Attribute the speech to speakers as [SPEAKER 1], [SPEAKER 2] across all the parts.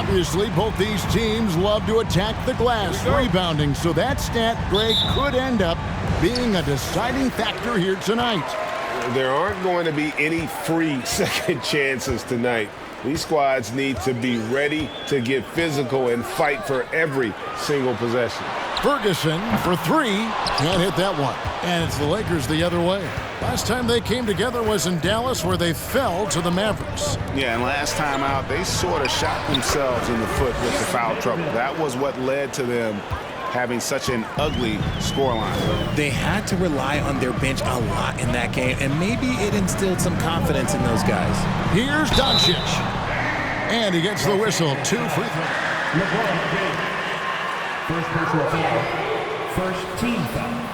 [SPEAKER 1] Obviously, both these teams love to attack the glass, rebounding, so that stat, Greg, could end up being a deciding factor here tonight.
[SPEAKER 2] There aren't going to be any free second chances tonight. These squads need to be ready to get physical and fight for every single possession.
[SPEAKER 1] Ferguson for three. Can't hit that one. And it's the Lakers the other way. Last time they came together was in Dallas, where they fell to the Mavericks.
[SPEAKER 3] Yeah, and last time out, they sort of shot themselves in the foot with the foul trouble. That was what led to them having such an ugly scoreline.
[SPEAKER 4] They had to rely on their bench a lot in that game, and maybe it instilled some confidence in those guys.
[SPEAKER 1] Here's Doncic. And he gets the whistle. 2 free throws.
[SPEAKER 5] LeBron James. First personal foul. First team foul.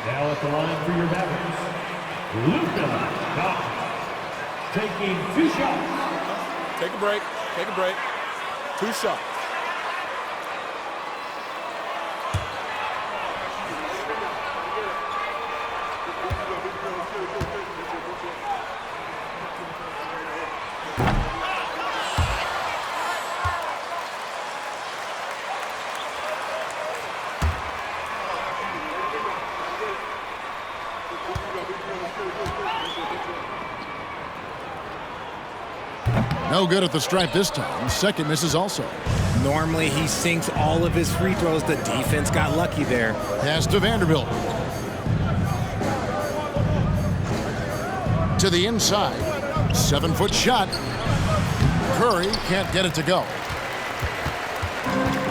[SPEAKER 5] Now at the line for your Mavericks, Luka Doncic. Taking 2 shots.
[SPEAKER 6] Take a break. Take a break. 2 shots.
[SPEAKER 1] No good at the stripe this time. Second misses also.
[SPEAKER 4] Normally, he sinks all of his free throws. The defense got lucky there.
[SPEAKER 1] Pass to Vanderbilt. To the inside. 7-foot shot. Curry can't get it to go.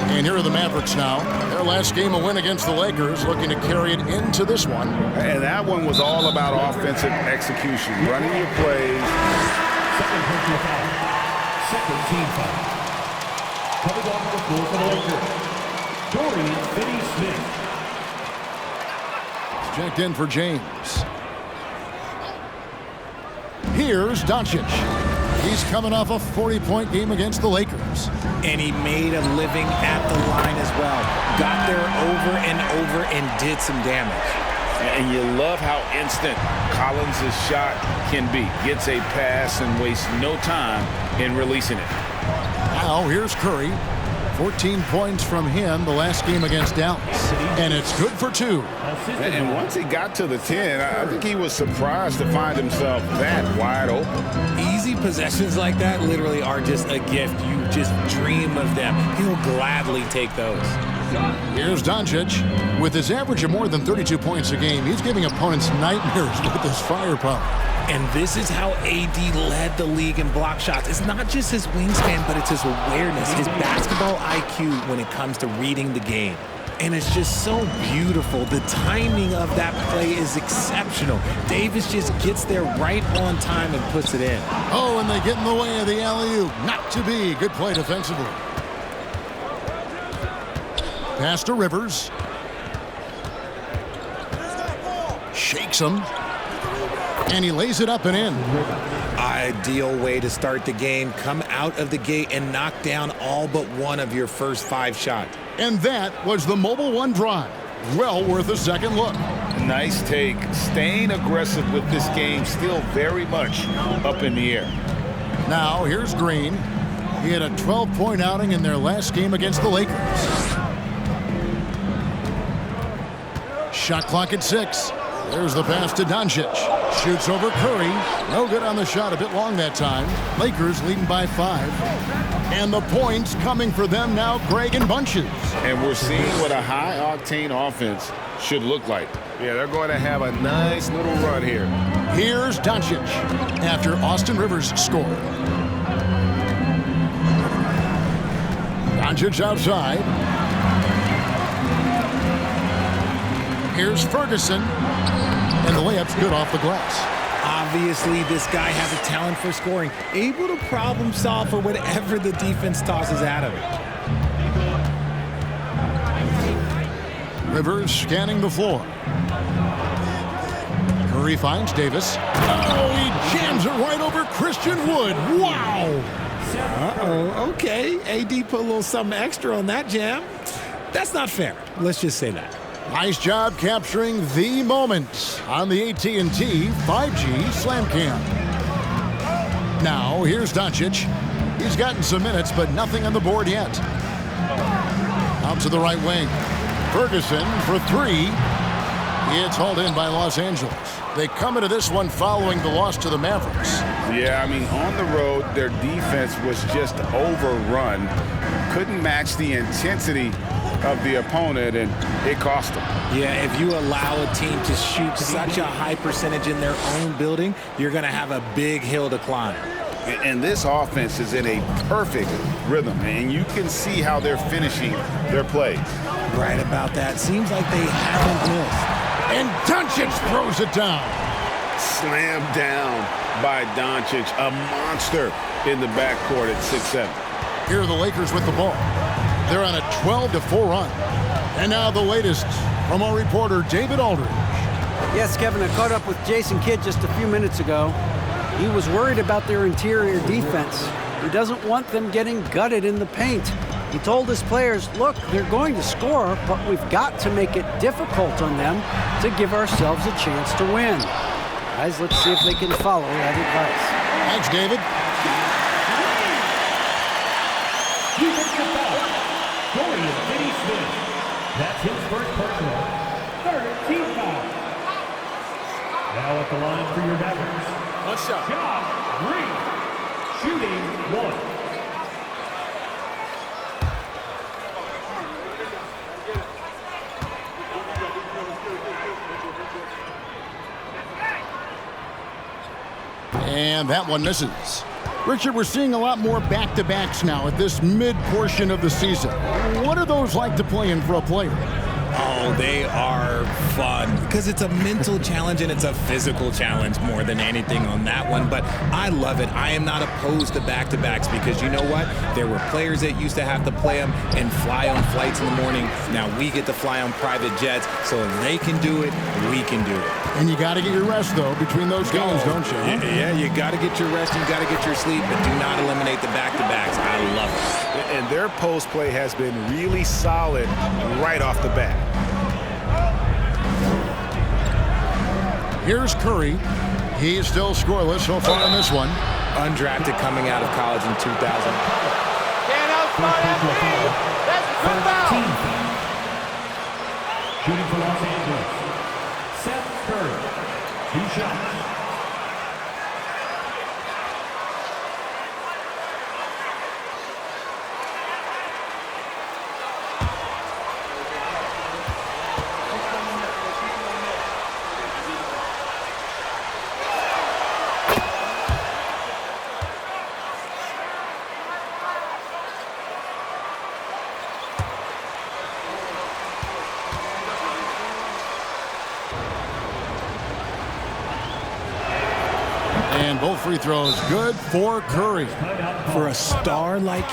[SPEAKER 1] And here are the Mavericks now. Their last game, a win against the Lakers, looking to carry it into this one.
[SPEAKER 3] And that one was all about offensive execution, running your plays.
[SPEAKER 5] Second personal foul. Second team foul. Coming off the floor for the Lakers, Dorian Finney-Smith.
[SPEAKER 1] Checked in for James. Here's Doncic. He's coming off a 40-point game against the Lakers.
[SPEAKER 4] And he made a living at the line as well. Got there over and over and did some damage.
[SPEAKER 3] And you love how instant Collins' shot can be. Gets a pass and wastes no time in releasing it.
[SPEAKER 1] Now here's Curry. 14 points from him the last game against Dallas. And it's good for 2.
[SPEAKER 3] And once he got to the 10, I think he was surprised to find himself that wide open.
[SPEAKER 4] Easy possessions like that literally are just a gift. You just dream of them. He'll gladly take those.
[SPEAKER 1] Here's Doncic. With his average of more than 32 points a game, he's giving opponents nightmares with his firepower.
[SPEAKER 4] And this is how AD led the league in block shots. It's not just his wingspan, but it's his awareness, his basketball IQ when it comes to reading the game. And it's just so beautiful. The timing of that play is exceptional. Davis just gets there right on time and puts it in.
[SPEAKER 1] Oh, and they get in the way of the alley-oop. Not to be. Good play defensively. Pass to Rivers. Shakes him. And he lays it up and in.
[SPEAKER 4] Ideal way to start the game. Come out of the gate and knock down all but one of your first 5 shots.
[SPEAKER 1] And that was the Mobil 1 drive. Well worth a second look.
[SPEAKER 3] Nice take. Staying aggressive with this game, still very much up in the air.
[SPEAKER 1] Now, here's Green. He had a 12-point outing in their last game against the Lakers. Shot clock at 6. There's the pass to Doncic. Shoots over Curry. No good on the shot. A bit long that time. Lakers leading by 5. And the points coming for them now, Greg and bunches.
[SPEAKER 3] And we're seeing what a high-octane offense should look like.
[SPEAKER 2] Yeah, they're going to have a nice little run here.
[SPEAKER 1] Here's Doncic after Austin Rivers scored. Doncic outside. Here's Ferguson. And the layup's good off the glass.
[SPEAKER 4] Obviously, this guy has a talent for scoring, able to problem solve for whatever the defense tosses at him.
[SPEAKER 1] Rivers scanning the floor. Curry finds Davis. Oh, he jams it right over Christian Wood. Wow!
[SPEAKER 4] Uh-oh, okay. AD put a little something extra on that jam. That's not fair. Let's just say that.
[SPEAKER 1] Nice job capturing the moment on the AT&T 5G Slam Cam. Now, here's Doncic. He's gotten some minutes, but nothing on the board yet. Out to the right wing. Ferguson for 3. It's hauled in by Los Angeles. They come into this one following the loss to the Mavericks.
[SPEAKER 3] Yeah, I mean, on the road, their defense was just overrun. Couldn't match the intensity of the opponent, and it cost them.
[SPEAKER 4] Yeah, if you allow a team to shoot such a high percentage in their own building, you're going to have a big hill to climb.
[SPEAKER 3] And this offense is in a perfect rhythm, and you can see how they're finishing their plays.
[SPEAKER 4] Right about that. Seems like they haven't missed.
[SPEAKER 1] And Doncic throws it down.
[SPEAKER 2] Slammed down by Doncic, a monster in the backcourt at 6'7".
[SPEAKER 1] Here are the Lakers with the ball. They're on a 12-4 run. And now the latest from our reporter, David Aldridge.
[SPEAKER 7] Yes, Kevin, I caught up with Jason Kidd just a few minutes ago. He was worried about their interior defense. He doesn't want them getting gutted in the paint. He told his players, look, they're going to score, but we've got to make it difficult on them to give ourselves a chance to win. Guys, let's see if they can follow that advice.
[SPEAKER 1] Thanks, David.
[SPEAKER 5] Dorian Finney-Smith. That's his first personal. Third team foul. Now at the line for your Mavericks.
[SPEAKER 6] One shot.
[SPEAKER 5] Ja Green. Shooting 1.
[SPEAKER 1] And that one misses. Richard, we're seeing a lot more back-to-backs now at this mid-portion of the season. What are those like to play in for a player?
[SPEAKER 4] Oh, they are fun because it's a mental challenge and it's a physical challenge more than anything on that one. But I love it. I am not opposed to back-to-backs because you know what? There were players that used to have to play them and fly on flights in the morning. Now we get to fly on private jets. So if they can do it, we can do it.
[SPEAKER 1] And you got to get your rest, though, between those games, don't you?
[SPEAKER 4] Yeah, you got to get your rest, you got to get your sleep, but do not eliminate the back-to-backs. I love it.
[SPEAKER 3] And their post play has been really solid right off the bat.
[SPEAKER 1] Here's Curry. He's still scoreless so far in this one.
[SPEAKER 4] Undrafted coming out of college in 2000.
[SPEAKER 6] Can't outsmart that. That's a good foul.
[SPEAKER 5] Shooting for Los Angeles. Seth Curry. 2 shots.
[SPEAKER 1] And both free throws good for Curry.
[SPEAKER 4] For a star like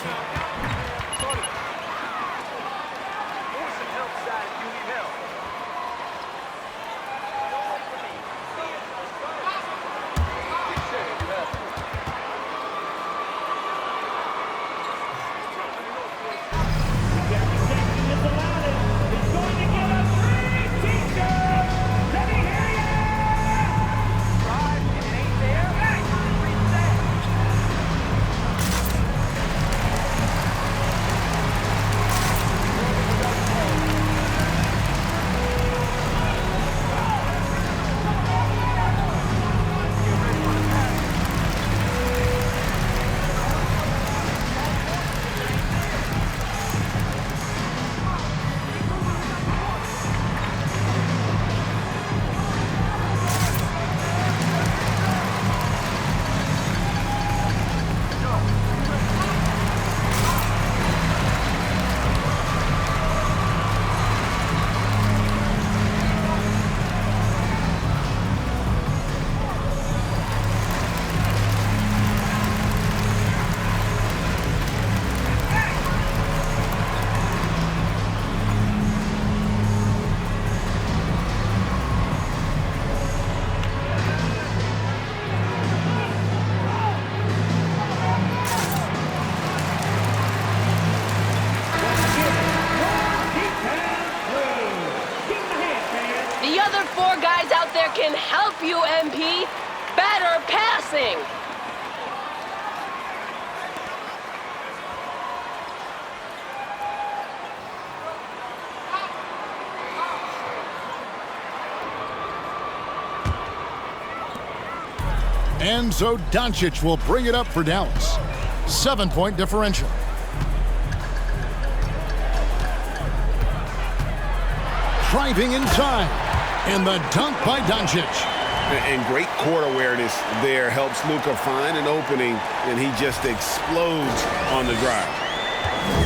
[SPEAKER 1] And so Doncic will bring it up for Dallas. 7-point differential. Driving inside. And the dunk by Doncic.
[SPEAKER 2] And great court awareness there helps Luka find an opening, and he just explodes on the drive.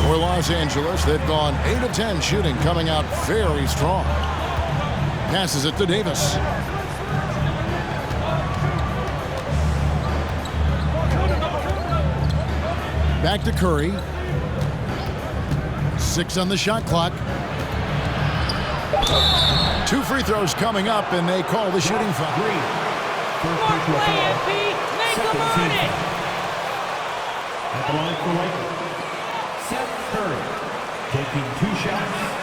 [SPEAKER 1] For Los Angeles, they've gone 8 of 10 shooting, coming out very strong. Passes it to Davis. Back to Curry. 6 on the shot clock. 2 free throws coming up, and they call the shooting foul.
[SPEAKER 5] First personal foul. Second team foul. At the line for Lakers, Seth Curry taking 2 shots.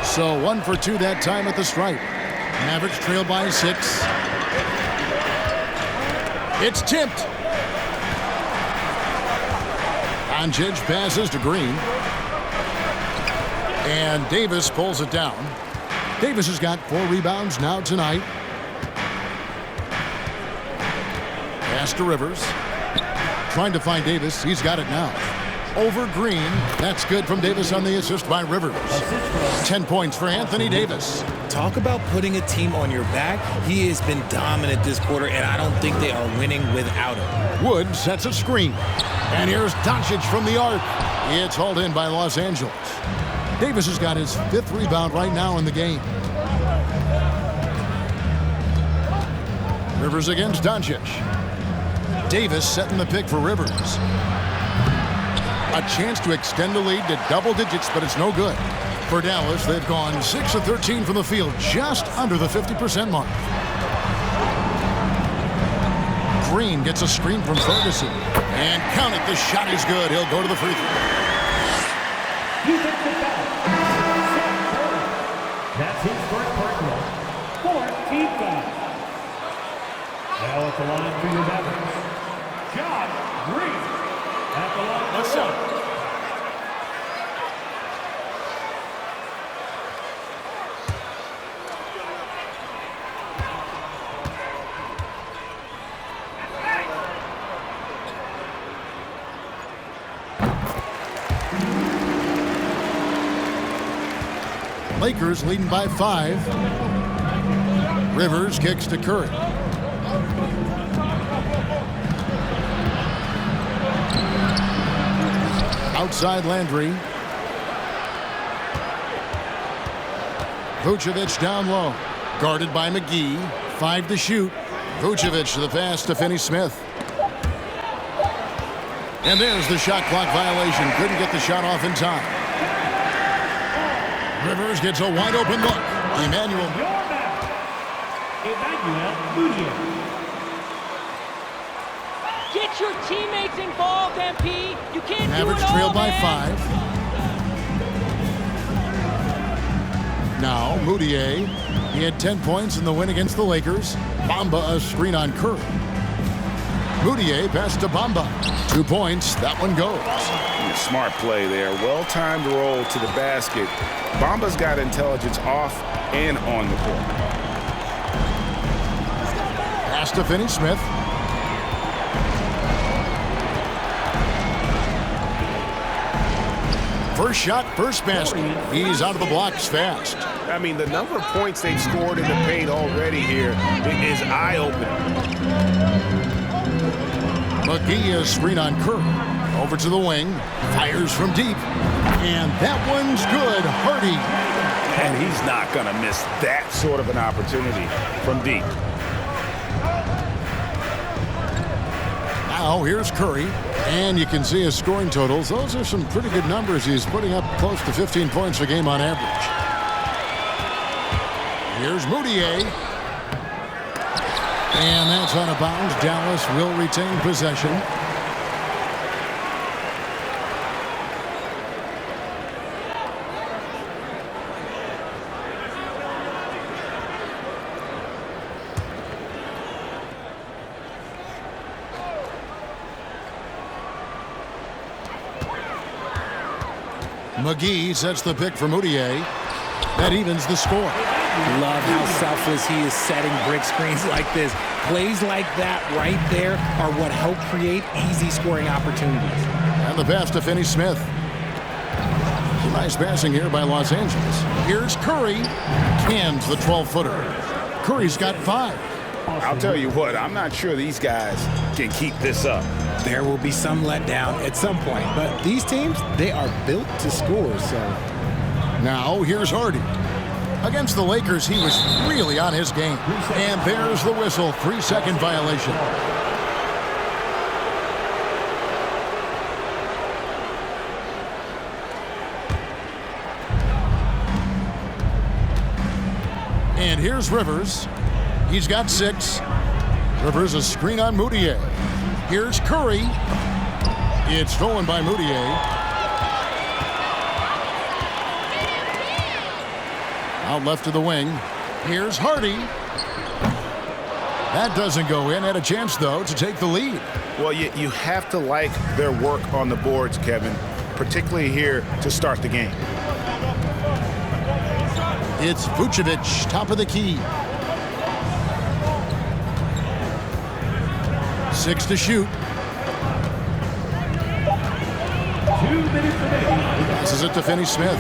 [SPEAKER 1] So 1 for 2 that time at the stripe. Mavericks trail by 6. It's tipped. Doncic passes to Green. And Davis pulls it down. Davis has got 4 rebounds now tonight. Pass to Rivers. Trying to find Davis. He's got it now. Over Green. That's good from Davis on the assist by Rivers. 10 points for Anthony Davis.
[SPEAKER 4] Talk about putting a team on your back. He has been dominant this quarter, and I don't think they are winning without him.
[SPEAKER 1] Wood sets a screen. And here's Doncic from the arc. It's hauled in by Los Angeles. Davis has got his 5th rebound right now in the game. Rivers against Doncic. Davis setting the pick for Rivers. A chance to extend the lead to double digits, but it's no good. For Dallas, they've gone 6 of 13 from the field, just under the 50% mark. Green gets a screen from Ferguson. And count it, the shot is good. He'll go to the free throw.
[SPEAKER 5] That's his first personal. 14 fouls. Now at the line for your Mavericks, Josh Green. At the line.
[SPEAKER 1] Let's go. Lakers leading by 5. Rivers kicks to Curry. Outside Landry. Vucevic down low. Guarded by McGee. 5 to shoot. Vucevic to the pass to Finney-Smith. And there's the shot clock violation. Couldn't get the shot off in time. Rivers gets a wide open look. Emmanuel
[SPEAKER 5] Mudiay.
[SPEAKER 6] Get your teammates involved, MP. You can't
[SPEAKER 1] Mavericks
[SPEAKER 6] do it all,
[SPEAKER 1] trail by
[SPEAKER 6] man.
[SPEAKER 1] 5. Now, Mudiay. He had 10 points in the win against the Lakers. Bamba a screen on Curry. Mudiay passed to Bamba. 2 points. That one goes.
[SPEAKER 3] Smart play there. Well-timed roll to the basket. Bamba's got intelligence off and on the court.
[SPEAKER 1] Pass to Finney-Smith. First shot, first basket. He's out of the blocks fast.
[SPEAKER 2] I mean, the number of points they've scored in the paint already here is eye-opening.
[SPEAKER 1] McGee is screen on Curry. Over to the wing. Fires from deep. And that one's good. Hardy.
[SPEAKER 3] And he's not going to miss that sort of an opportunity from deep.
[SPEAKER 1] Now here's Curry. And you can see his scoring totals. Those are some pretty good numbers. He's putting up close to 15 points a game on average. Here's Mudiay. And that's out of bounds. Dallas will retain possession. McGee sets the pick for Moutier. That evens the score.
[SPEAKER 4] Love how selfless he is setting brick screens like this. Plays like that right there are what help create easy scoring opportunities.
[SPEAKER 1] And the pass to Finney Smith. Nice passing here by Los Angeles. Here's Curry. Cans the 12-footer. Curry's got 5.
[SPEAKER 3] I'll tell you what, I'm not sure these guys can keep this up.
[SPEAKER 4] There will be some letdown at some point, but these teams, they are built to score, so.
[SPEAKER 1] Now here's Hardy. Against the Lakers, he was really on his game. And there's the whistle, 3-second violation. And here's Rivers. He's got 6. Rivers a screen on Moutier. Here's Curry. It's stolen by Moutier. Out left to the wing. Here's Hardy. That doesn't go in. Had a chance, though, to take the lead.
[SPEAKER 3] Well, you have to like their work on the boards, Kevin, particularly here to start the game.
[SPEAKER 1] It's Vucevic, top of the key. 6 to shoot.
[SPEAKER 5] 2 minutes remaining.
[SPEAKER 1] Passes it to Finney Smith.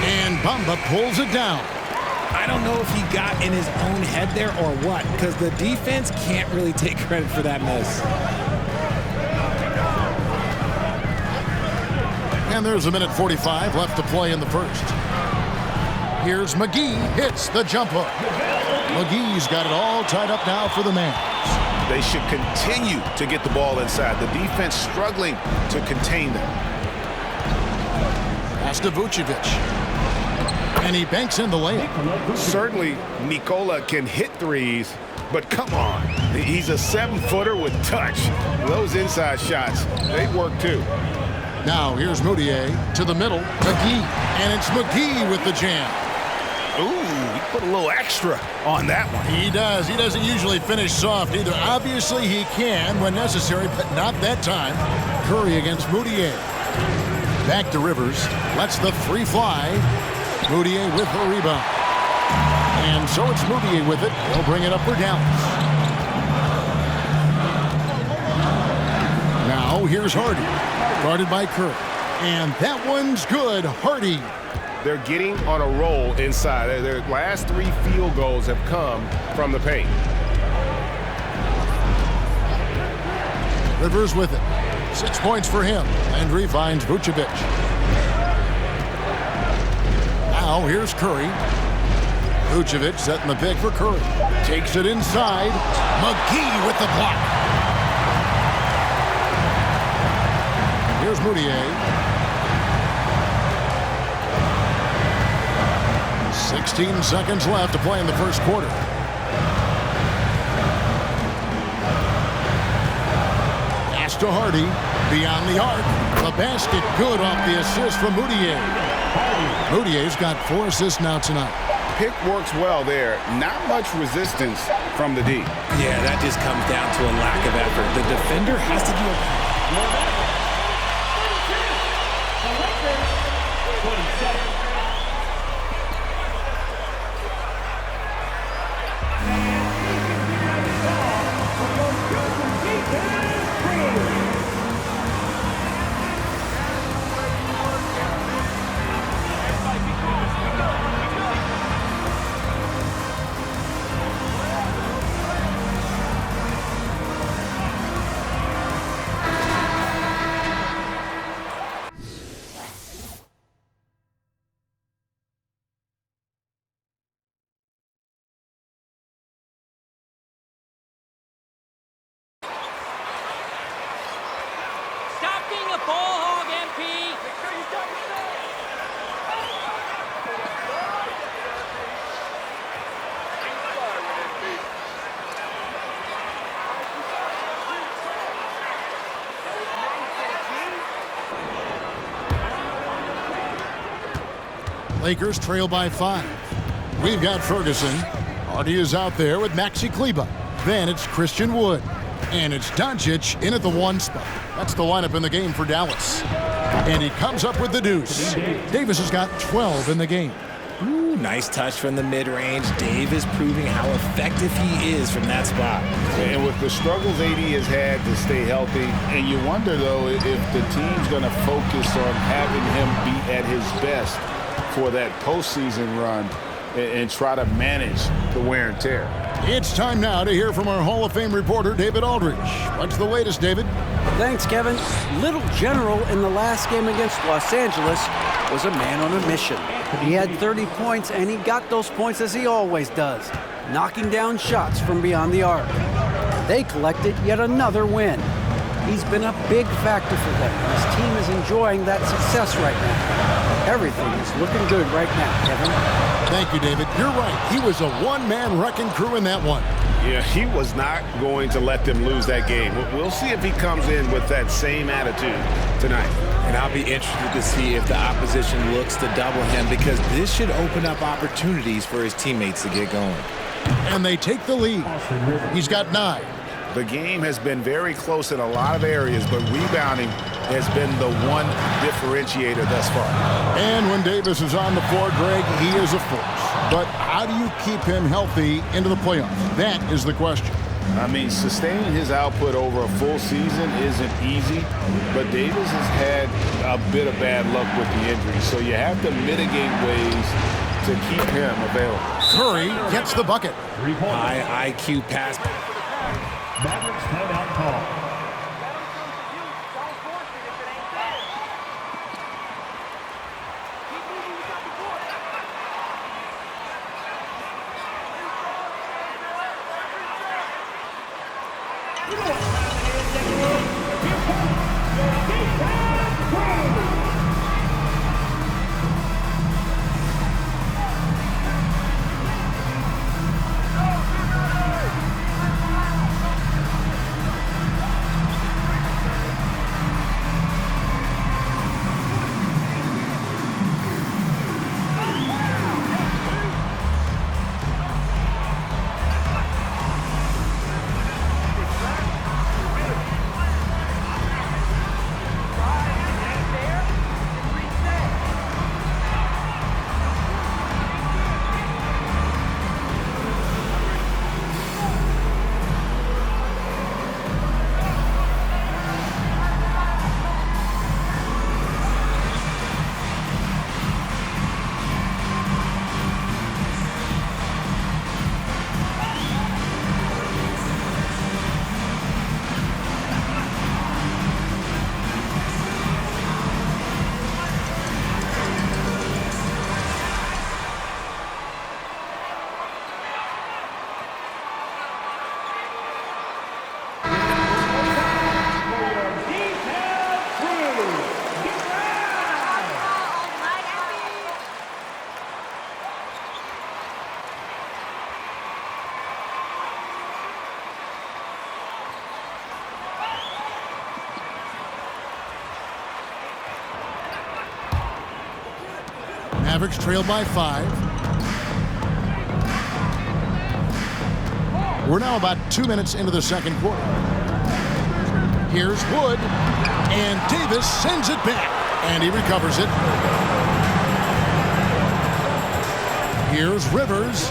[SPEAKER 1] And Bamba pulls it down.
[SPEAKER 4] I don't know if he got in his own head there or what, because the defense can't really take credit for that miss.
[SPEAKER 1] And there's 1:45 left to play in the first. Here's McGee, hits the jump hook. McGee's got it all tied up now for the man.
[SPEAKER 3] They should continue to get the ball inside. The defense struggling to contain them.
[SPEAKER 1] Pass to Vucevic. And he banks in the layup.
[SPEAKER 3] Certainly, Nikola can hit threes, but come on. He's a 7-footer with touch. Those inside shots, they work too.
[SPEAKER 1] Now here's Moutier to the middle. McGee. And it's McGee with the jam.
[SPEAKER 3] Ooh, he put a little extra on that one.
[SPEAKER 1] He does. He doesn't usually finish soft either. Obviously, he can when necessary, but not that time. Curry against Moutier. Back to Rivers. Lets the 3 fly. Moutier with the rebound. And so it's Moutier with it. He'll bring it up for Dallas. Now here's Hardy. Guarded by Curry. And that one's good. Hardy.
[SPEAKER 2] They're getting on a roll inside. Their last 3 field goals have come from the paint.
[SPEAKER 1] Rivers with it. 6 points for him. Landry finds Vucevic. Now here's Curry. Vucevic setting the pick for Curry. Takes it inside. McGee with the block. Here's Moutier. 16 seconds left to play in the first quarter. Pass to Hardy. Beyond the arc. The basket good off the assist from Moutier. Moutier's got 4 assists now tonight.
[SPEAKER 3] Pick works well there. Not much resistance from the D.
[SPEAKER 4] Yeah, that just comes down to a lack of effort. The defender has to do a...
[SPEAKER 1] Lakers trail by 5. We've got Ferguson. Hardy is out there with Maxi Kleber. Then it's Christian Wood. And it's Doncic in at the 1 spot. That's the lineup in the game for Dallas. And he comes up with the deuce. Davis has got 12 in the game.
[SPEAKER 4] Ooh, nice touch from the mid-range. Davis proving how effective he is from that spot.
[SPEAKER 3] And with the struggles AD has had to stay healthy, and you wonder, though, if the team's going to focus on having him be at his best for that postseason run and try to manage the wear and tear.
[SPEAKER 1] It's time now to hear from our Hall of Fame reporter, David Aldridge. What's the latest, David?
[SPEAKER 7] Thanks, Kevin. Little General in the last game against Los Angeles was a man on a mission. He had 30 points, and he got those points as he always does, knocking down shots from beyond the arc. They collected yet another win. He's been a big factor for them. His team is enjoying that success right now. Everything is looking good right now, Kevin.
[SPEAKER 1] Thank you, David. You're right. He was a one-man wrecking crew in that one.
[SPEAKER 2] Yeah, he was not going to let them lose that game. We'll see if he comes in with that same attitude tonight.
[SPEAKER 4] And I'll be interested to see if the opposition looks to double him, because this should open up opportunities for his teammates to get going.
[SPEAKER 1] And they take the lead. He's got 9.
[SPEAKER 3] The game has been very close in a lot of areas, but rebounding has been the one differentiator thus far.
[SPEAKER 1] And when Davis is on the floor, Greg, he is a force. But how do you keep him healthy into the playoffs? That is the question.
[SPEAKER 3] I mean, sustaining his output over a full season isn't easy, but Davis has had a bit of bad luck with the injury, so you have to mitigate ways to keep him available.
[SPEAKER 1] Curry gets the bucket.
[SPEAKER 4] High IQ pass.
[SPEAKER 5] Mavericks timeout call.
[SPEAKER 1] Mavericks trail by 5. We're now about 2 minutes into the second quarter. Here's Wood, and Davis sends it back, and he recovers it. Here's Rivers.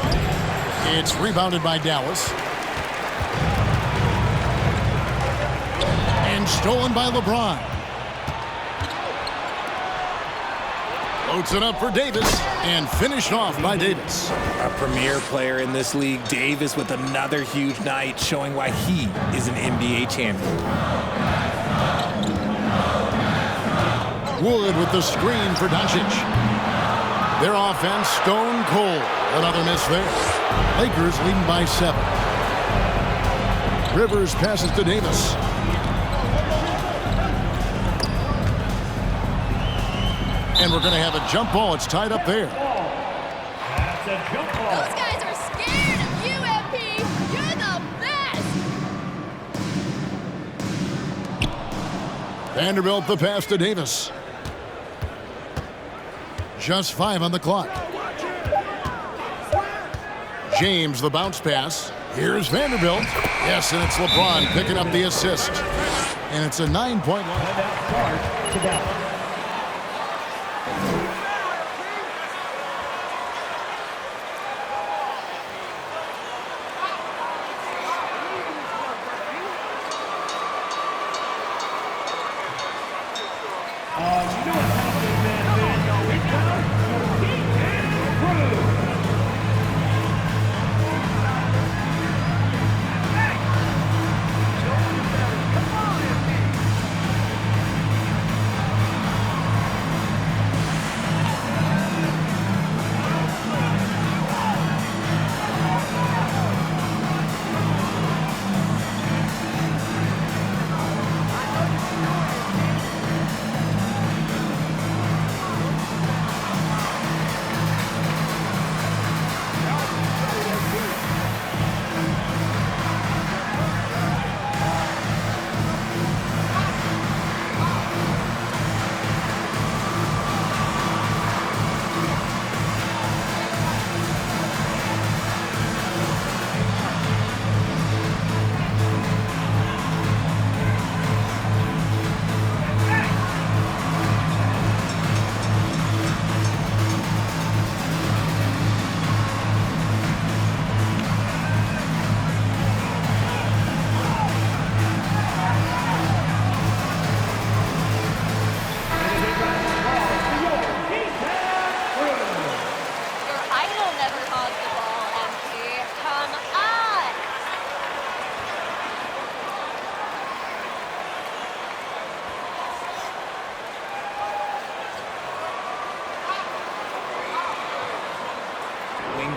[SPEAKER 1] It's rebounded by Dallas. And stolen by LeBron. Loads it up for Davis, and finished off by Davis.
[SPEAKER 4] A premier player in this league, Davis, with another huge night, showing why he is an NBA champion.
[SPEAKER 1] Wood with the screen for Doncic. Their offense stone cold. Another miss there. Lakers leading by 7. Rivers passes to Davis. And we're going to have a jump ball. It's tied up there.
[SPEAKER 5] That's a jump ball.
[SPEAKER 6] Those guys are scared of you, MP. You're the best.
[SPEAKER 1] Vanderbilt the pass to Davis. Just 5 on the clock. James the bounce pass. Here's Vanderbilt. Yes, and it's LeBron picking up the assist. And it's a 9-point line.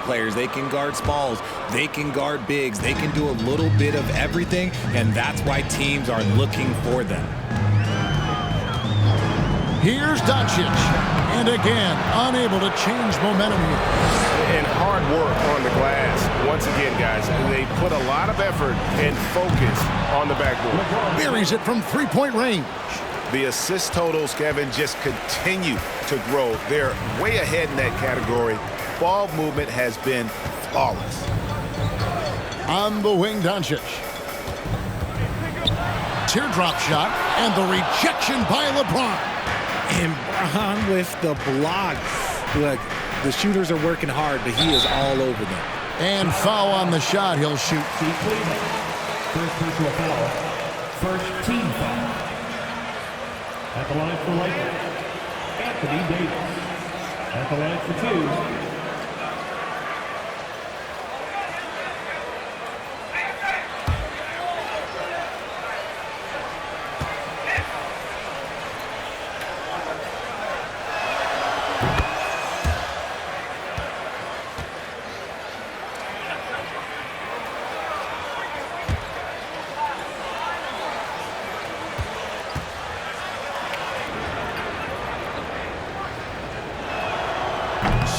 [SPEAKER 4] players. They can guard smalls. They can guard bigs. They can do a little bit of everything, and that's why teams are looking for them.
[SPEAKER 1] Here's Doncic. And again, unable to change momentum here.
[SPEAKER 2] And hard work on the glass. Once again, guys, they put a lot of effort and focus on the backboard.
[SPEAKER 1] Buries it from three-point range.
[SPEAKER 2] The assist totals, Kevin, just continue to grow. They're way ahead in that category. Ball movement has been flawless.
[SPEAKER 1] On the wing, Doncic. Teardrop shot, and the rejection by LeBron.
[SPEAKER 4] And Bron with the block. Look, the shooters are working hard, but he is all over them.
[SPEAKER 1] And foul on the shot. He'll shoot.
[SPEAKER 5] First personal foul. First team foul. At the line for Lakers, Anthony Davis. At the line for two.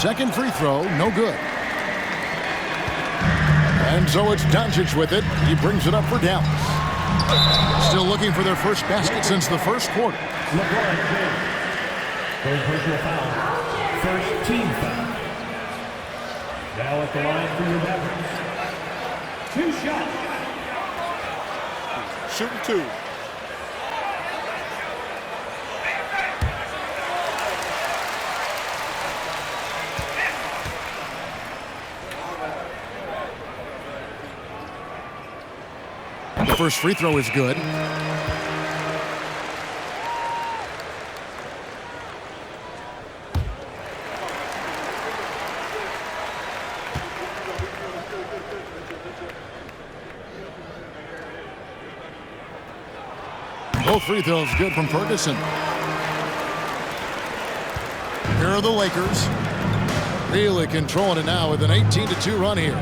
[SPEAKER 1] Second free throw, no good. And so it's Doncic with it. He brings it up for Dallas. Still looking for their first basket since the first quarter.
[SPEAKER 5] LeBron James. Third personal foul. First team foul. Now at the line for your Mavericks. Two shots.
[SPEAKER 2] Shooting two.
[SPEAKER 1] The first free throw is good. Both free throws good from Ferguson. Here are the Lakers. Really controlling it now with an 18-2 run here.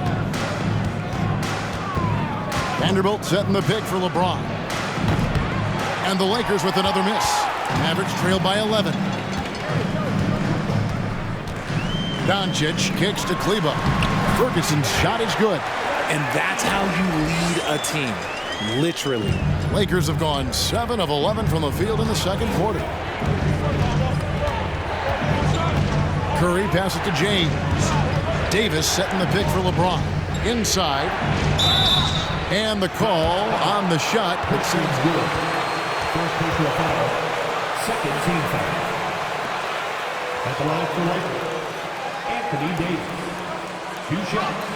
[SPEAKER 1] Vanderbilt setting the pick for LeBron. And the Lakers with another miss. Mavericks trail by 11. Doncic kicks to Kleber. Ferguson's shot is good.
[SPEAKER 4] And that's how you lead a team. Literally.
[SPEAKER 1] Lakers have gone 7 of 11 from the field in the second quarter. Curry passes to James. Davis setting the pick for LeBron. Inside. And the call on the shot that seems good.
[SPEAKER 5] First personal foul. Second team foul. At the line for Lakers, Anthony Davis. Two shots.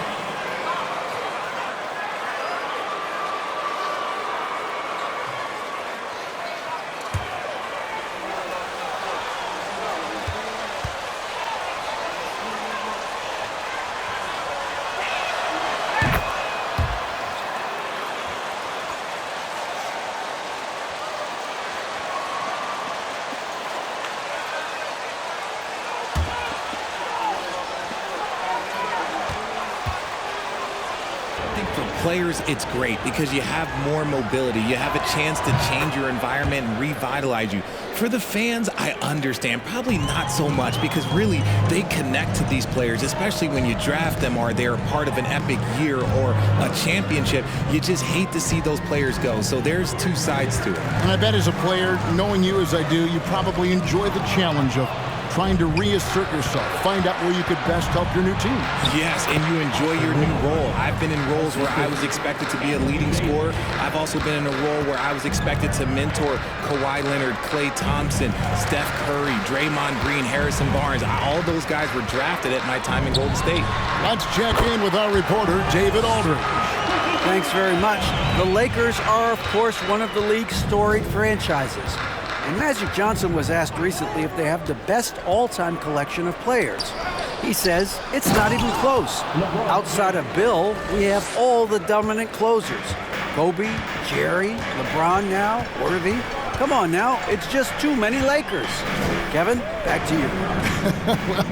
[SPEAKER 4] Players, it's great because you have more mobility. You have a chance to change your environment and revitalize you. For the fans, I understand. Probably not so much because really they connect to these players, especially when you draft them or they're part of an epic year or a championship. You just hate to see those players go. So there's two sides to it.
[SPEAKER 1] And I bet as a player, knowing you as I do, you probably enjoy the challenge of trying to reassert yourself, find out where you could best help your new team.
[SPEAKER 4] Yes, and you enjoy your new role. I've been in roles where I was expected to be a leading scorer. I've also been in a role where I was expected to mentor Kawhi Leonard, Klay Thompson, Steph Curry, Draymond Green, Harrison Barnes. All those guys were drafted at my time in Golden State.
[SPEAKER 1] Let's check in with our reporter, David Aldridge.
[SPEAKER 7] Thanks very much. The Lakers are, of course, one of the league's storied franchises. And Magic Johnson was asked recently if they have the best all-time collection of players. He says it's not even close. Outside of Bill, we have all the dominant closers. Kobe, Jerry, LeBron now, Worthy. Come on now, it's just too many Lakers. Kevin, back to you.
[SPEAKER 1] Well,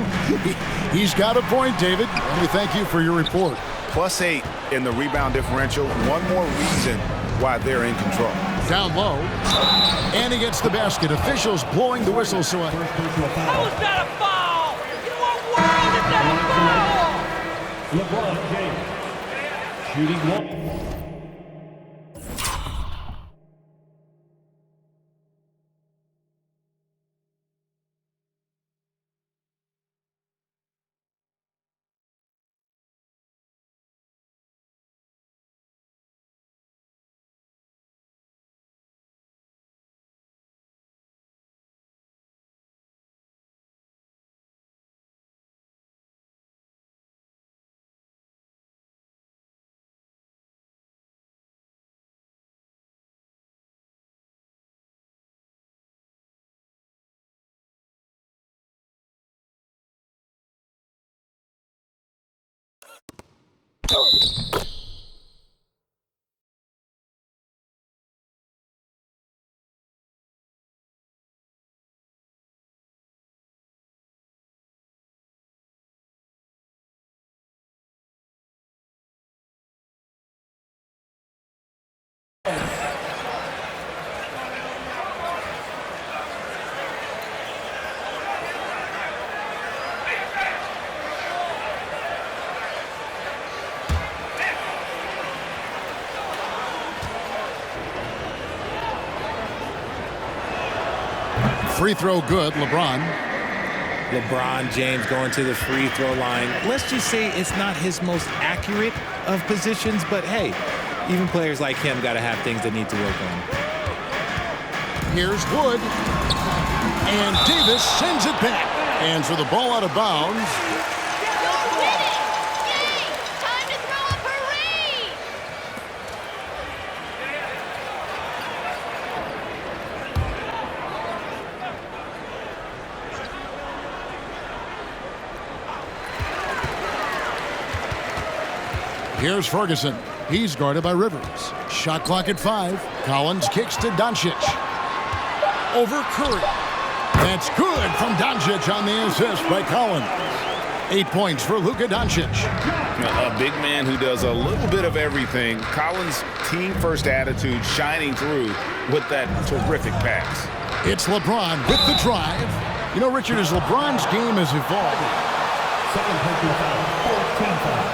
[SPEAKER 1] he's got a point, David. Let me thank you for your report.
[SPEAKER 3] +8 in the rebound differential. One more reason why they're in control.
[SPEAKER 1] Down low. And he gets the basket. Officials blowing the whistle. So
[SPEAKER 6] How is that a foul? In what world is that a foul?
[SPEAKER 5] LeBron James. Shooting one.
[SPEAKER 1] free throw good, LeBron.
[SPEAKER 4] LeBron James going to the free throw line. Let's just say it's not his most accurate of positions, but hey, even players like him got to have things they need to work on.
[SPEAKER 1] Here's Wood. And Davis sends it back. And for the ball out of bounds.
[SPEAKER 8] Go get it! Yay! Time to throw a parade!
[SPEAKER 1] Here's Ferguson. He's guarded by Rivers. Shot clock at 5. Collins kicks to Doncic. Over Curry. That's good from Doncic on the assist by Collins. 8 points for Luka Doncic.
[SPEAKER 3] A big man who does a little bit of everything. Collins' team-first attitude shining through with that terrific pass.
[SPEAKER 1] It's LeBron with the drive. You know, Richard, as LeBron's game has evolved.
[SPEAKER 5] Second personal foul, 14 foul.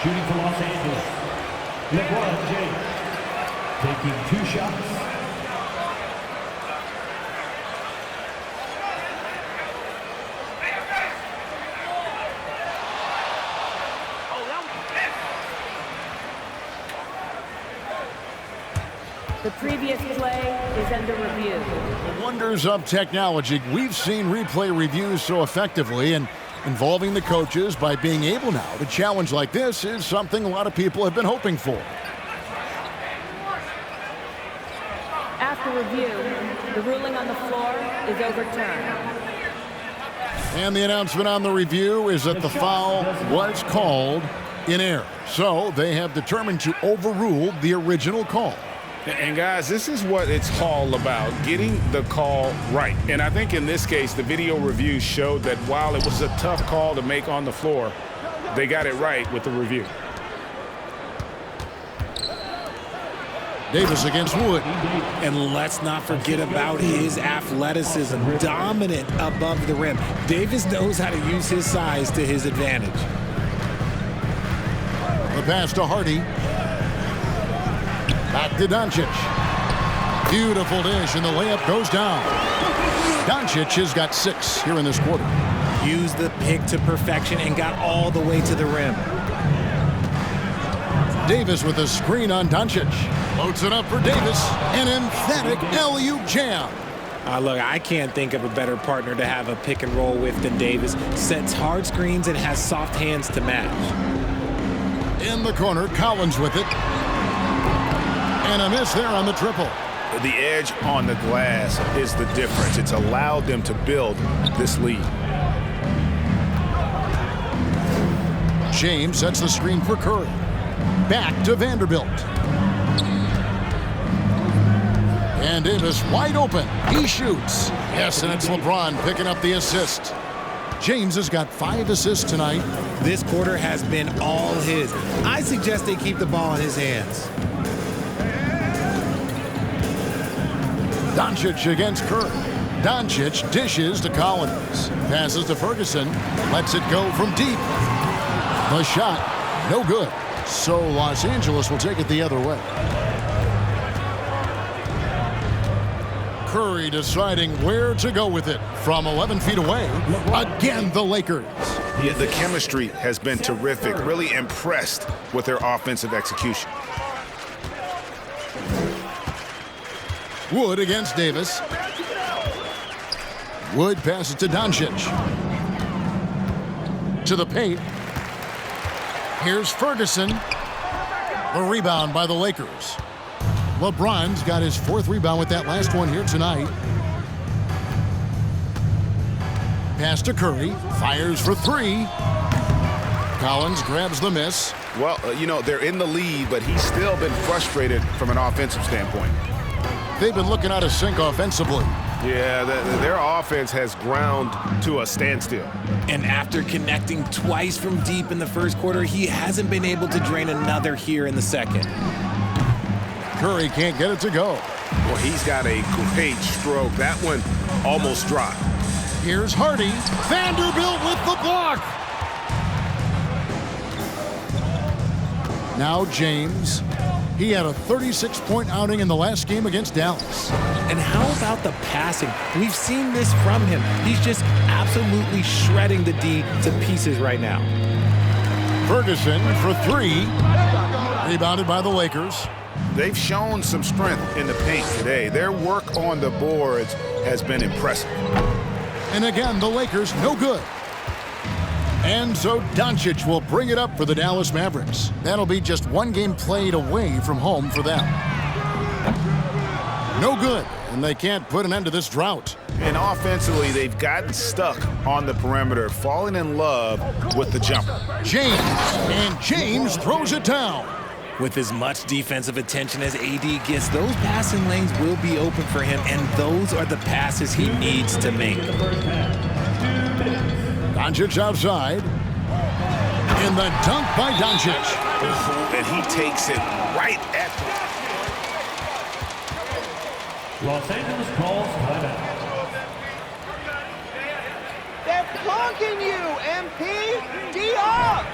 [SPEAKER 5] Shooting for Los Angeles, LeBron James, taking 2 shots.
[SPEAKER 9] The previous play is under review.
[SPEAKER 1] The wonders of technology. We've seen replay reviews so effectively, and involving the coaches by being able now to challenge like this is something a lot of people have been hoping for.
[SPEAKER 9] After review, the ruling on the floor is overturned.
[SPEAKER 1] And the announcement on the review is that the foul was called in error. So they have determined to overrule the original call.
[SPEAKER 3] And guys, this is what it's all about, getting the call right. And I think in this case, the video review showed that while it was a tough call to make on the floor, they got it right with the review.
[SPEAKER 1] Davis against Wood.
[SPEAKER 4] And let's not forget about his athleticism, dominant above the rim. Davis knows how to use his size to his advantage.
[SPEAKER 1] The pass to Hardy. Back to Doncic. Beautiful dish, and the layup goes down. Doncic has got 6 here in this quarter.
[SPEAKER 4] Used the pick to perfection and got all the way to the rim.
[SPEAKER 1] Davis with a screen on Doncic. Loads it up for Davis. An emphatic alley-oop jam.
[SPEAKER 4] Look, I can't think of a better partner to have a pick and roll with than Davis. Sets hard screens and has soft hands to match.
[SPEAKER 1] In the corner, Collins with it. And a miss there on the triple.
[SPEAKER 3] the edge on the glass is the difference. It's allowed them to build this lead.
[SPEAKER 1] James sets the screen for Curry. Back to Vanderbilt. And Davis wide open. He shoots. Yes, and it's LeBron picking up the assist. James has got 5 assists tonight.
[SPEAKER 4] This quarter has been all his. I suggest they keep the ball in his hands.
[SPEAKER 1] Doncic against Curry. Doncic dishes to Collins. Passes to Ferguson. Lets it go from deep. The shot, no good. So Los Angeles will take it the other way. Curry deciding where to go with it from 11 feet away. Again, the Lakers.
[SPEAKER 3] Yeah, the chemistry has been terrific. Really impressed with their offensive execution.
[SPEAKER 1] Wood against Davis. Wood passes to Doncic. To the paint. Here's Ferguson. The rebound by the Lakers. LeBron's got his 4th rebound with that last one here tonight. Pass to Curry. Fires for 3. Collins grabs the miss.
[SPEAKER 3] Well, they're in the lead, but he's still been frustrated from an offensive standpoint.
[SPEAKER 1] They've been looking out of sync offensively.
[SPEAKER 2] Yeah, their offense has ground to a standstill.
[SPEAKER 4] And after connecting twice from deep in the first quarter, he hasn't been able to drain another here in the second.
[SPEAKER 1] Curry can't get it to go.
[SPEAKER 2] Well, he's got a great stroke. That one almost dropped.
[SPEAKER 1] Here's Hardy. Vanderbilt with the block. Now James. He had a 36-point outing in the last game against Dallas.
[SPEAKER 4] And how about the passing? We've seen this from him. He's just absolutely shredding the D to pieces right now.
[SPEAKER 1] Ferguson for 3. Rebounded by the Lakers.
[SPEAKER 3] They've shown some strength in the paint today. Their work on the boards has been impressive.
[SPEAKER 1] And again, the Lakers no good. And so Doncic will bring it up for the Dallas Mavericks. That'll be just 1 game played away from home for them. No good, and they can't put an end to this drought.
[SPEAKER 3] And offensively, they've gotten stuck on the perimeter, falling in love with the jumper.
[SPEAKER 1] James, and James throws it down.
[SPEAKER 4] With as much defensive attention as AD gets, those passing lanes will be open for him, and those are the passes he needs to make.
[SPEAKER 1] Doncic outside. And the dunk by Doncic.
[SPEAKER 3] And he takes it right at the...
[SPEAKER 5] Los Angeles calls timeout.
[SPEAKER 6] They're plunking you, MP! D up!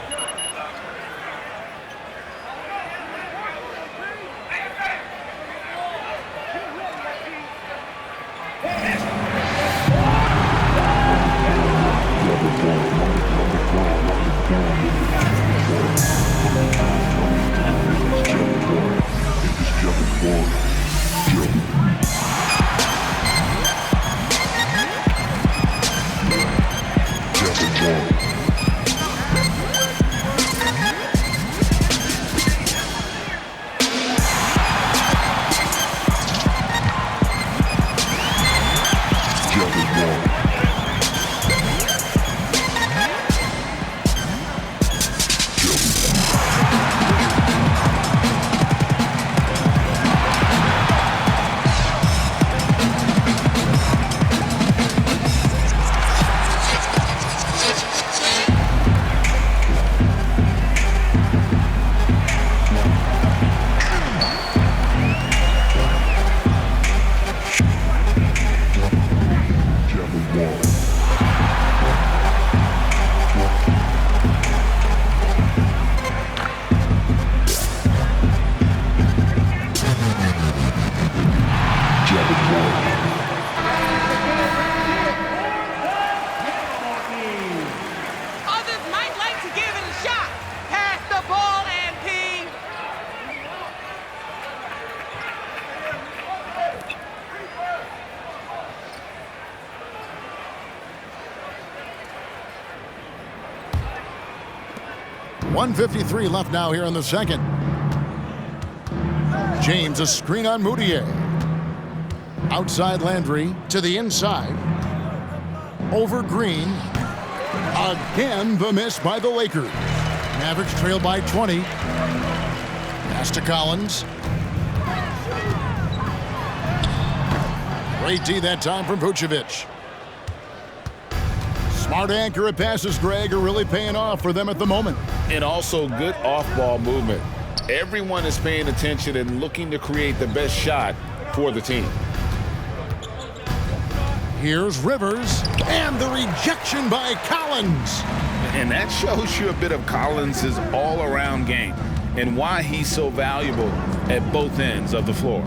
[SPEAKER 1] .153 left now here in the second. James, a screen on Moutier. Outside Landry to the inside. Over Green. Again, the miss by the Lakers. Mavericks trail by 20. Pass to Collins. Great D that time from Vucevic. Smart accurate passes, Greg, are really paying off for them at the moment.
[SPEAKER 3] And also good off-ball movement. Everyone is paying attention and looking to create the best shot for the team.
[SPEAKER 1] Here's Rivers, and the rejection by Collins.
[SPEAKER 3] And that shows you a bit of Collins' all-around game and why he's so valuable at both ends of the floor.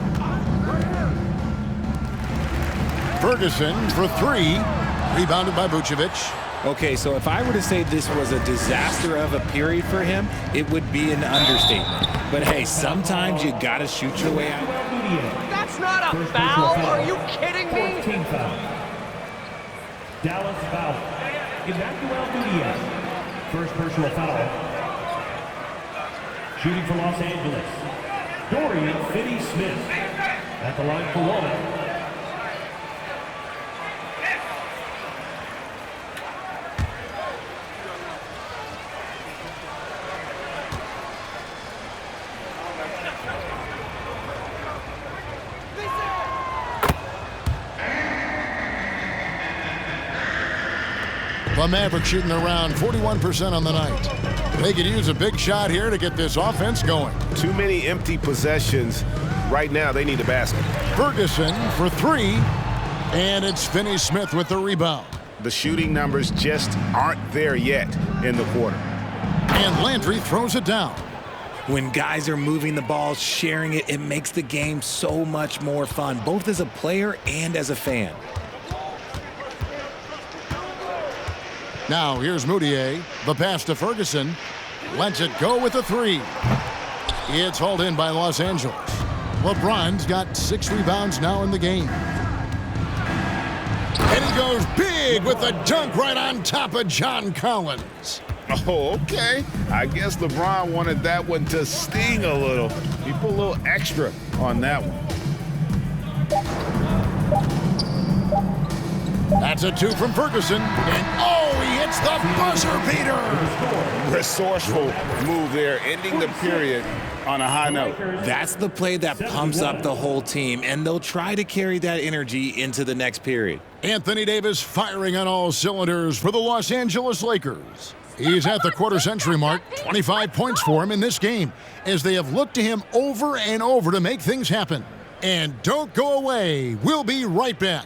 [SPEAKER 1] Ferguson for three, rebounded by Vucevic.
[SPEAKER 4] Okay, so if I were to say this was a disaster of a period for him, it would be an understatement. But hey, sometimes you gotta shoot your way out.
[SPEAKER 6] That's not a foul. Are you kidding me?
[SPEAKER 5] 14 foul. Dallas foul. Emmanuel Mudiay. First personal foul. Shooting for Los Angeles. Dorian Finney-Smith. At the line for one.
[SPEAKER 1] The Mavericks shooting around 41% on the night. They could use a big shot here to get this offense going.
[SPEAKER 2] Too many empty possessions. Right now, they need a basket.
[SPEAKER 1] Ferguson for three, and it's Finney-Smith with the rebound.
[SPEAKER 2] The shooting numbers just aren't there yet in the quarter.
[SPEAKER 1] And Landry throws it down.
[SPEAKER 4] When guys are moving the ball, sharing it, it makes the game so much more fun, both as a player and as a fan.
[SPEAKER 1] Now here's Mudiay, the pass to Ferguson, lets it go with a three. It's hauled in by Los Angeles. LeBron's got 6 rebounds now in the game. And he goes big with the dunk right on top of John Collins.
[SPEAKER 3] Oh, okay. I guess LeBron wanted that one to sting a little. He put a little extra on that one.
[SPEAKER 1] That's a 2 from Ferguson. And oh, he hits the buzzer beater.
[SPEAKER 3] Resourceful move there, ending the period on a high note.
[SPEAKER 4] That's the play that pumps up the whole team, and they'll try to carry that energy into the next period.
[SPEAKER 1] Anthony Davis firing on all cylinders for the Los Angeles Lakers. He's at the quarter-century mark, 25 points for him in this game, as they have looked to him over and over to make things happen. And don't go away. We'll be right back.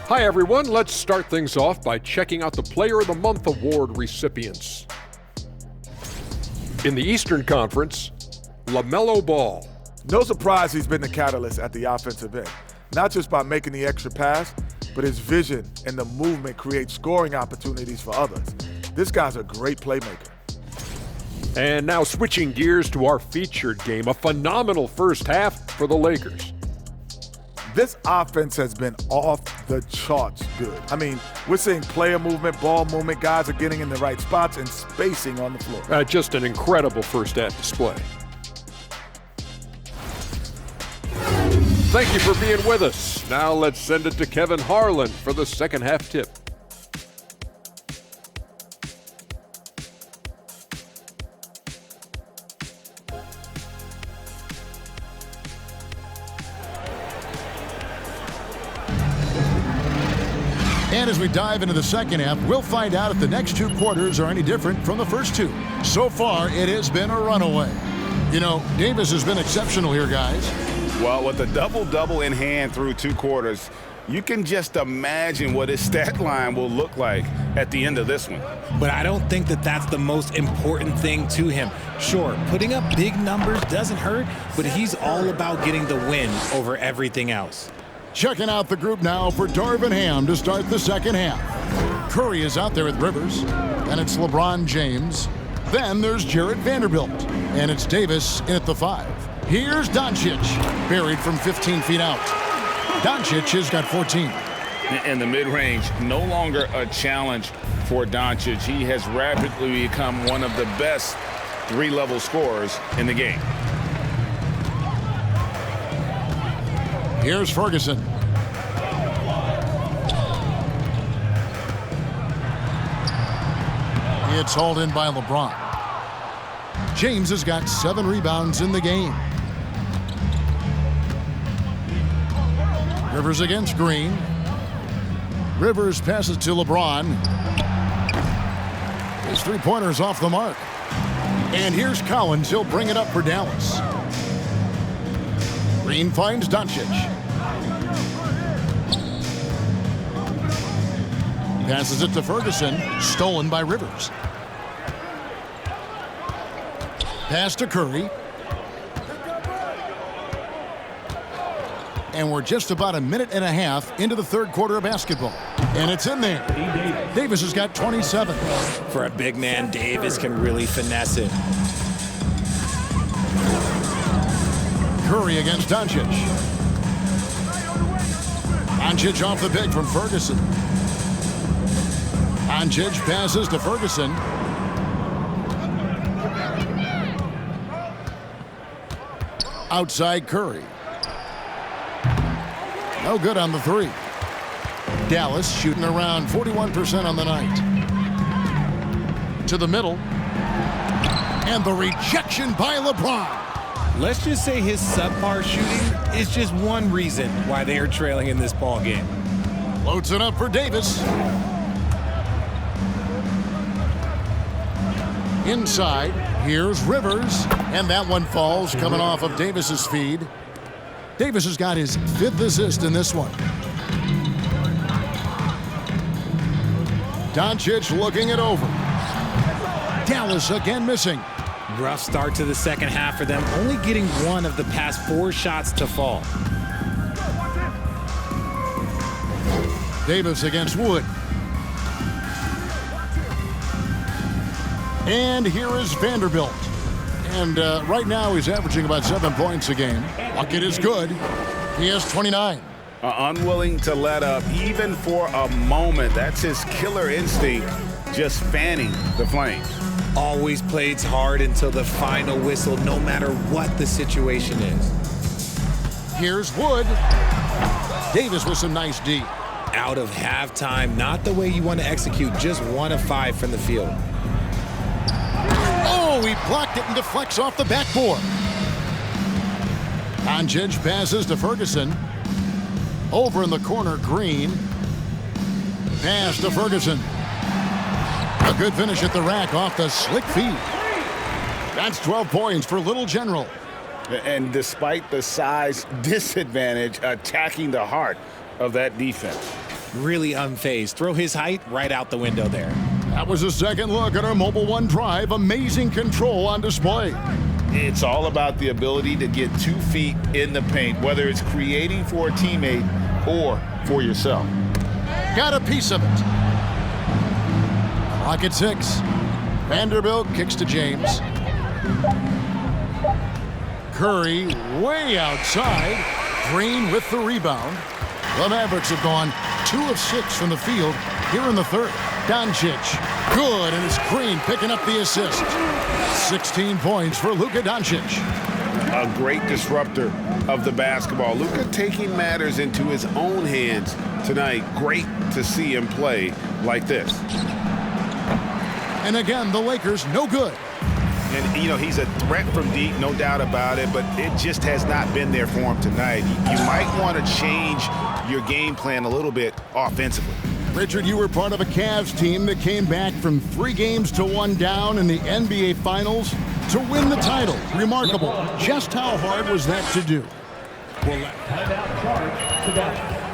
[SPEAKER 10] Hi everyone, let's start things off by checking out the Player of the Month award recipients. In the Eastern Conference, LaMelo Ball.
[SPEAKER 11] No surprise he's been the catalyst at the offensive end. Not just by making the extra pass, but his vision and the movement create scoring opportunities for others. This guy's a great playmaker.
[SPEAKER 10] And now switching gears to our featured game, a phenomenal first half for the Lakers.
[SPEAKER 11] This offense has been off the charts good. I mean, we're seeing player movement, ball movement, guys are getting in the right spots and spacing on the floor.
[SPEAKER 10] Just an incredible first half display. Thank you for being with us. Now let's send it to Kevin Harlan for the second half tip.
[SPEAKER 1] And as we dive into the second half, we'll find out if the next two quarters are any different from the first two. So far, it has been a runaway. You know, Davis has been exceptional here, guys.
[SPEAKER 3] Well, with a double-double in hand through two quarters, you can just imagine what his stat line will look like at the end of this one.
[SPEAKER 4] But I don't think that that's the most important thing to him. Sure, putting up big numbers doesn't hurt, but he's all about getting the win over everything else.
[SPEAKER 1] Checking out the group now for Darvin Ham to start the second half. Curry is out there with Rivers, and it's LeBron James. Then there's Jarred Vanderbilt, and it's Davis in at the 5. Here's Doncic, buried from 15 feet out. Doncic has got 14.
[SPEAKER 3] In the mid-range, no longer a challenge for Doncic. He has rapidly become one of the best three-level scorers in the game.
[SPEAKER 1] Here's Ferguson. It's hauled in by LeBron. James has got 7 rebounds in the game. Rivers against Green. Rivers passes to LeBron. His three-pointer's off the mark. And here's Collins. He'll bring it up for Dallas. Green finds Doncic. Passes it to Ferguson. Stolen by Rivers. Pass to Curry. And we're just about a minute and a half into the third quarter of basketball. And it's in there. Davis has got 27.
[SPEAKER 4] For a big man, Davis can really finesse it.
[SPEAKER 1] Curry against Doncic. Doncic off the pick from Ferguson. Doncic passes to Ferguson. Outside Curry. No good on the 3. Dallas shooting around 41% on the night. To the middle. And the rejection by LeBron.
[SPEAKER 4] Let's just say his subpar shooting is just one reason why they are trailing in this ball game.
[SPEAKER 1] Loads it up for Davis. Inside, here's Rivers, and that one falls coming off of Davis's feed. Davis has got his 5th assist in this one. Doncic looking it over. Dallas again missing.
[SPEAKER 4] Rough start to the second half for them, only getting one of the past 4 shots to fall.
[SPEAKER 1] Davis against Wood. And here is Vanderbilt. And right now he's averaging about 7 points a game. Bucket is good. He has 29.
[SPEAKER 3] Unwilling to let up even for a moment. That's his killer instinct, just fanning the flames.
[SPEAKER 4] Always plays hard until the final whistle, no matter what the situation is.
[SPEAKER 1] Here's Wood. Davis with some nice D.
[SPEAKER 4] Out of halftime, not the way you want to execute, just 1 of 5 from the field.
[SPEAKER 1] Oh, he blocked it and deflects off the backboard. Doncic passes to Ferguson. Over in the corner, Green. Pass to Ferguson. A good finish at the rack off the slick feed. That's 12 points for Little General.
[SPEAKER 3] And despite the size disadvantage, attacking the heart of that defense.
[SPEAKER 4] Really unfazed. Throw his height right out the window there.
[SPEAKER 1] That was a second look at our Mobile One drive. Amazing control on display.
[SPEAKER 3] It's all about the ability to get 2 feet in the paint, whether it's creating for a teammate or for yourself.
[SPEAKER 1] Got a piece of it. Clock at 6. Vanderbilt kicks to James. Curry way outside. Green with the rebound. The Mavericks have gone 2 of 6 from the field here in the third. Doncic, good, and it's Green picking up the assist. 16 points for Luka Doncic.
[SPEAKER 2] A great disruptor of the basketball. Luka taking matters into his own hands tonight. Great to see him play like this.
[SPEAKER 1] And again, the Lakers no good.
[SPEAKER 3] And, you know, he's a threat from deep, no doubt about it, but it just has not been there for him tonight. You might want to change your game plan a little bit offensively.
[SPEAKER 1] Richard, you were part of a Cavs team that came back from 3 games to 1 down in the NBA Finals to win the title. Remarkable. Just how hard was that to do?
[SPEAKER 5] Timeout charge to that.